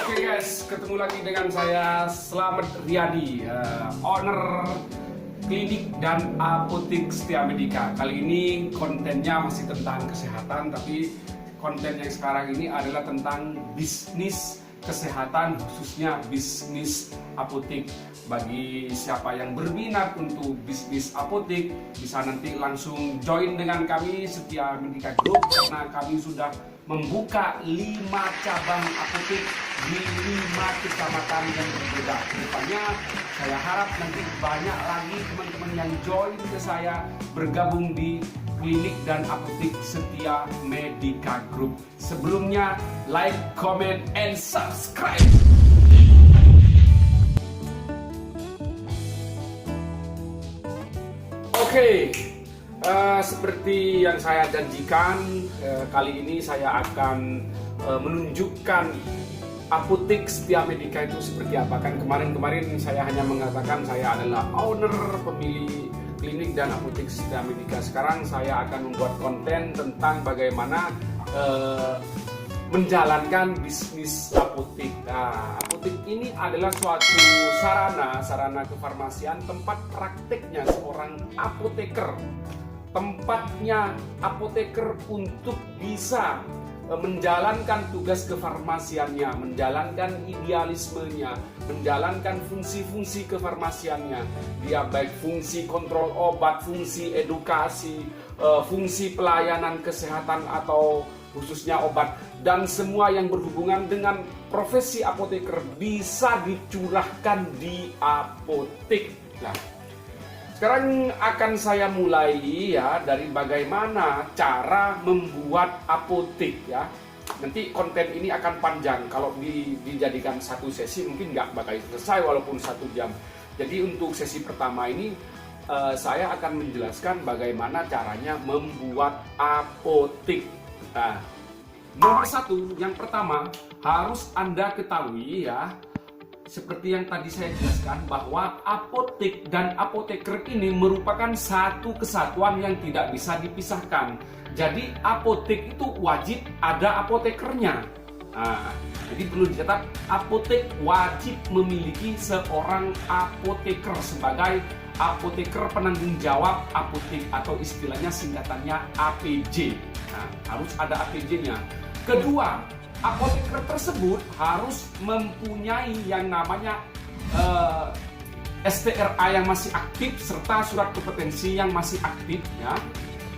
Oke guys, ketemu lagi dengan saya Slamet Riyadi, owner klinik dan apotik Setia Medika. Kali ini kontennya masih tentang kesehatan, tapi konten yang sekarang ini adalah tentang bisnis kesehatan, khususnya bisnis apotik. Bagi siapa yang berminat untuk bisnis apotik, bisa nanti langsung join dengan kami Setia Medika Group, karena kami sudah membuka 5 cabang apotik di 5 kecamatan yang berbeda. Kedepannya saya harap nanti banyak lagi teman-teman yang join ke saya bergabung di klinik dan apotik Setia Medika Group. Sebelumnya like, comment, and subscribe. Oke. Seperti yang saya janjikan, kali ini saya akan menunjukkan apotik Setia Medika itu seperti apa. Kan kemarin saya hanya mengatakan saya adalah owner pemilik klinik dan apotik Setia Medika. Sekarang saya akan membuat konten tentang bagaimana menjalankan bisnis apotik. Nah, apotik ini adalah suatu sarana kefarmasian, tempat prakteknya seorang apoteker. Tempatnya apoteker untuk bisa menjalankan tugas kefarmasiannya, menjalankan idealismenya, menjalankan fungsi-fungsi kefarmasiannya. Dia baik fungsi kontrol obat, fungsi edukasi, fungsi pelayanan kesehatan atau khususnya obat, dan semua yang berhubungan dengan profesi apoteker bisa dicurahkan di apotik. Nah, sekarang akan saya mulai ya dari bagaimana cara membuat apotik ya. Nanti konten ini akan panjang, kalau dijadikan satu sesi mungkin nggak bakal selesai walaupun 1 jam. Jadi untuk sesi pertama ini saya akan menjelaskan bagaimana caranya membuat apotik. Nah, nomor 1 yang pertama harus Anda ketahui ya, seperti yang tadi saya jelaskan, bahwa apotik dan apoteker ini merupakan satu kesatuan yang tidak bisa dipisahkan. Jadi apotik itu wajib ada apotekernya. Nah, jadi perlu dicatat, apotek wajib memiliki seorang apoteker sebagai apoteker penanggung jawab apotik, atau istilahnya singkatannya APJ. Nah, harus ada APJ-nya. Kedua, apoteker tersebut harus mempunyai yang namanya STRA yang masih aktif serta surat kompetensi yang masih aktif ya,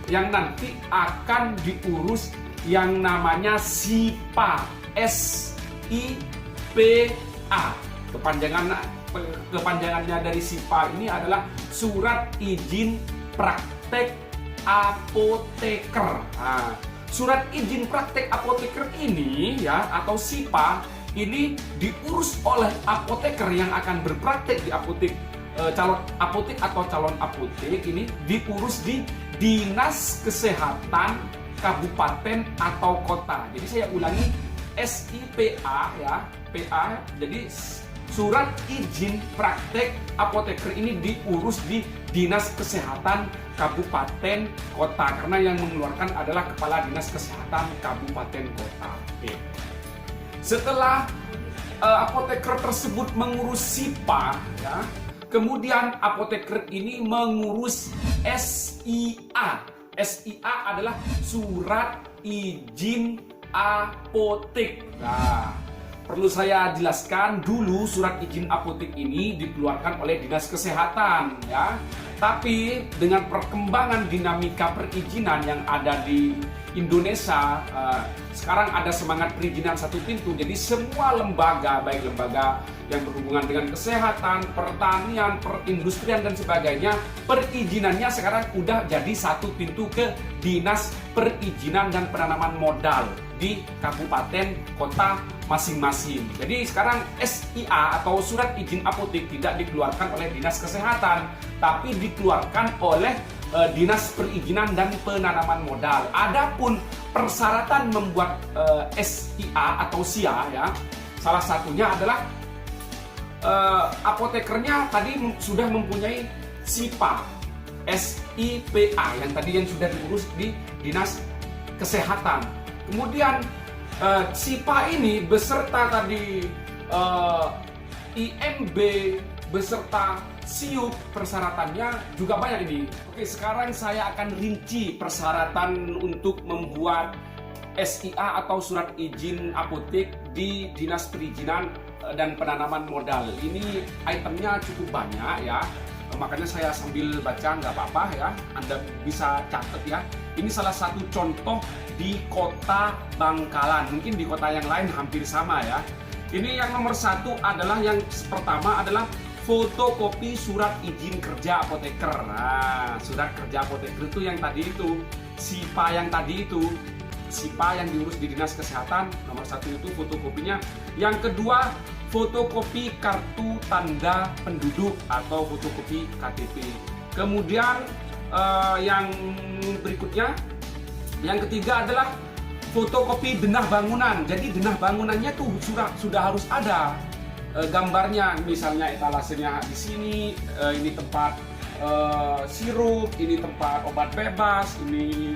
yang nanti akan diurus yang namanya SIPA, SIPA. Kepanjangannya dari SIPA ini adalah Surat Izin Praktek Apoteker. Nah, surat izin praktek apoteker ini ya, atau SIPA ini diurus oleh apoteker yang akan berpraktek di apotik, calon apotek atau calon apotek ini diurus di Dinas Kesehatan Kabupaten atau Kota. Jadi saya ulangi, SIPA ya, PA. Jadi surat izin praktek apoteker ini diurus di Dinas Kesehatan Kabupaten Kota, karena yang mengeluarkan adalah Kepala Dinas Kesehatan Kabupaten Kota. Oke. Setelah apoteker tersebut mengurus SIPA ya, kemudian apoteker ini mengurus SIA. SIA adalah Surat Izin Apotek. Nah, perlu saya jelaskan dulu, surat izin apotek ini dikeluarkan oleh Dinas Kesehatan ya. Tapi dengan perkembangan dinamika perizinan yang ada di Indonesia, sekarang ada semangat perizinan satu pintu. Jadi semua lembaga, baik lembaga yang berhubungan dengan kesehatan, pertanian, perindustrian dan sebagainya, perizinannya sekarang udah jadi satu pintu ke Dinas Perizinan dan Penanaman Modal di kabupaten kota masing-masing. Jadi sekarang SIA atau surat izin apotek tidak dikeluarkan oleh Dinas Kesehatan, tapi dikeluarkan oleh Dinas Perizinan dan Penanaman Modal. Adapun persyaratan membuat SIA atau SIA ya, salah satunya adalah apotekernya tadi sudah mempunyai SIPA, SIPA yang tadi yang sudah diurus di Dinas Kesehatan. Kemudian SIPA ini beserta tadi IMB beserta SIUP persyaratannya juga banyak ini. Oke, sekarang saya akan rinci persyaratan untuk membuat SIA atau surat izin apotek di Dinas Perizinan dan Penanaman Modal. Ini itemnya cukup banyak ya, makanya saya sambil baca nggak apa-apa ya, Anda bisa catat ya. Ini salah satu contoh di kota Bangkalan, mungkin di kota yang lain hampir sama ya. Ini yang nomor satu adalah, yang pertama adalah fotokopi surat izin kerja apoteker. Nah, surat kerja apoteker itu yang tadi itu, SIPA yang tadi itu, SIPA yang diurus di Dinas Kesehatan, nomor satu itu fotokopinya. Yang kedua, fotokopi kartu tanda penduduk atau fotokopi KTP. Kemudian yang berikutnya, yang ketiga adalah fotokopi denah bangunan. Jadi denah bangunannya tuh sudah harus ada gambarnya, misalnya etalasenya di sini, ini tempat sirup, ini tempat obat bebas, ini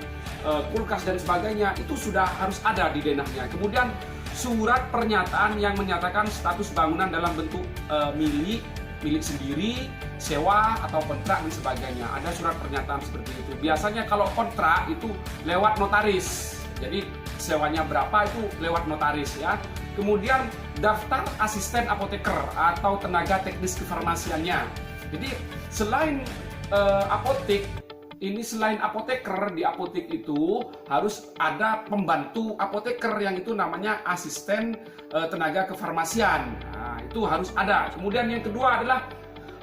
kulkas dan sebagainya, itu sudah harus ada di denahnya. Kemudian surat pernyataan yang menyatakan status bangunan dalam bentuk milik sendiri, sewa atau kontrak dan sebagainya. Ada surat pernyataan seperti itu. Biasanya kalau kontrak itu lewat notaris. Jadi sewanya berapa itu lewat notaris ya. Kemudian daftar asisten apoteker atau tenaga teknis kefarmasiannya. Jadi selain apotek, ini selain apoteker, di apotek itu harus ada pembantu apoteker yang itu namanya asisten tenaga kefarmasian. Nah, itu harus ada. Kemudian yang kedua adalah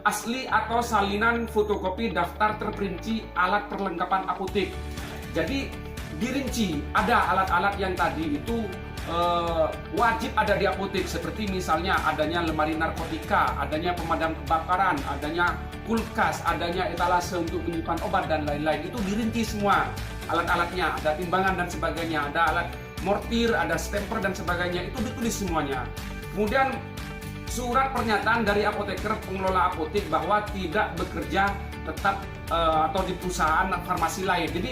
asli atau salinan fotokopi daftar terperinci alat perlengkapan apotek. Jadi dirinci ada alat-alat yang tadi itu wajib ada di apotek, seperti misalnya adanya lemari narkotika, adanya pemadam kebakaran, adanya kulkas, adanya etalase untuk menyimpan obat dan lain-lain. Itu dirinci semua alat-alatnya, ada timbangan dan sebagainya, ada alat mortir, ada stemper dan sebagainya, itu ditulis semuanya. Kemudian surat pernyataan dari apoteker pengelola apotek bahwa tidak bekerja tetap atau di perusahaan farmasi lain. Jadi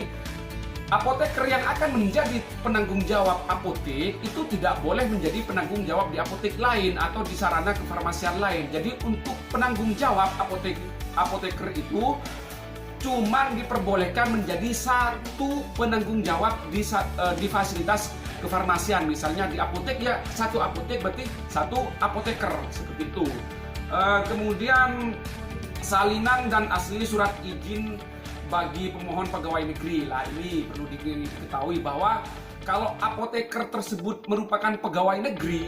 apoteker yang akan menjadi penanggung jawab apotek itu tidak boleh menjadi penanggung jawab di apotek lain atau di sarana kefarmasian lain. Jadi untuk penanggung jawab apoteker itu cuma diperbolehkan menjadi satu penanggung jawab di fasilitas kefarmasian. Misalnya di apotek ya satu apotek berarti satu apoteker, seperti itu. Kemudian salinan dan asli surat izin bagi pemohon pegawai negeri. Lah ini perlu diketahui bahwa kalau apoteker tersebut merupakan pegawai negeri,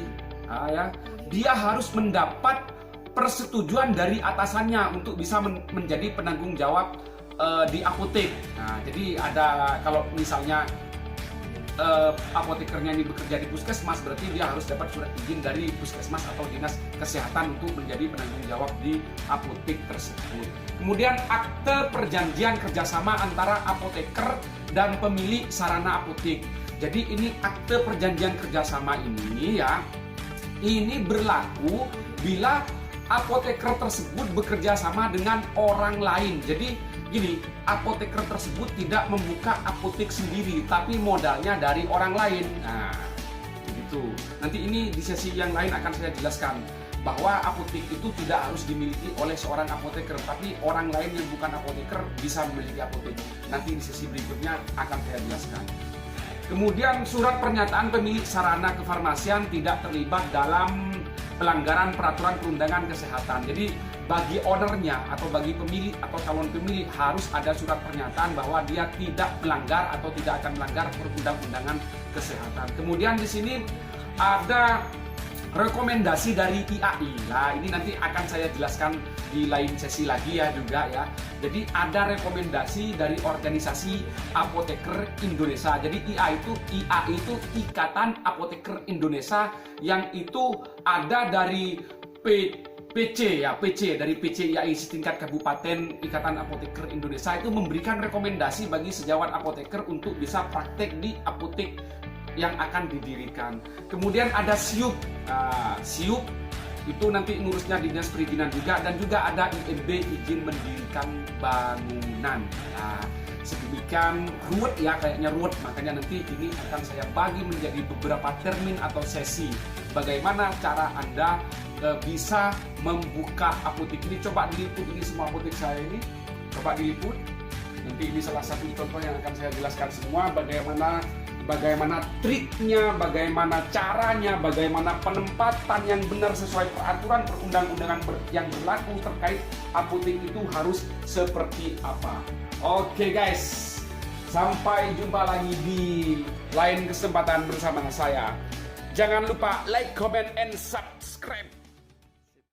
dia harus mendapat persetujuan dari atasannya untuk bisa menjadi penanggung jawab di apotek. Nah, jadi ada, kalau misalnya apotekernya ini bekerja di puskesmas, berarti dia harus dapat surat izin dari puskesmas atau dinas kesehatan untuk menjadi penanggung jawab di apotek tersebut. Kemudian akte perjanjian kerjasama antara apoteker dan pemilik sarana apotek. Jadi ini akte perjanjian kerjasama ini ya, ini berlaku bila apoteker tersebut bekerja sama dengan orang lain. Jadi gini, apoteker tersebut tidak membuka apotek sendiri, tapi modalnya dari orang lain. Nah, begitu. Nanti ini di sesi yang lain akan saya jelaskan bahwa apotek itu tidak harus dimiliki oleh seorang apoteker, tapi orang lain yang bukan apoteker bisa memiliki apotek. Nanti di sesi berikutnya akan saya jelaskan. Kemudian surat pernyataan pemilik sarana kefarmasian tidak terlibat dalam pelanggaran peraturan perundangan kesehatan. Jadi bagi ownernya atau bagi pemilik atau calon pemilik harus ada surat pernyataan bahwa dia tidak melanggar atau tidak akan melanggar perundang-undangan kesehatan. Kemudian di sini ada rekomendasi dari IAI. Nah, ini nanti akan saya jelaskan di lain sesi lagi ya juga ya. Jadi ada rekomendasi dari organisasi Apoteker Indonesia. Jadi IAI itu Ikatan Apoteker Indonesia, yang itu ada dari PC dari PCIAI setingkat kabupaten. Ikatan Apoteker Indonesia itu memberikan rekomendasi bagi sejawat apoteker untuk bisa praktek di apotek yang akan didirikan. Kemudian ada SIUP. SIUP itu nanti ngurusnya Dinas Perizinan juga, dan juga ada IMB, izin mendirikan bangunan. Nah, sedemikian ruwet ya, kayaknya ruwet. Makanya nanti ini akan saya bagi menjadi beberapa termin atau sesi. Bagaimana cara Anda bisa membuka apotek ini. Coba diliput ini semua apotek saya ini. Coba diliput. Nanti ini salah satu contoh yang akan saya jelaskan semua bagaimana triknya, bagaimana caranya, bagaimana penempatan yang benar sesuai peraturan perundang-undangan yang berlaku terkait apotek itu harus seperti apa. Oke guys, sampai jumpa lagi di lain kesempatan bersama saya. Jangan lupa like, comment, and subscribe.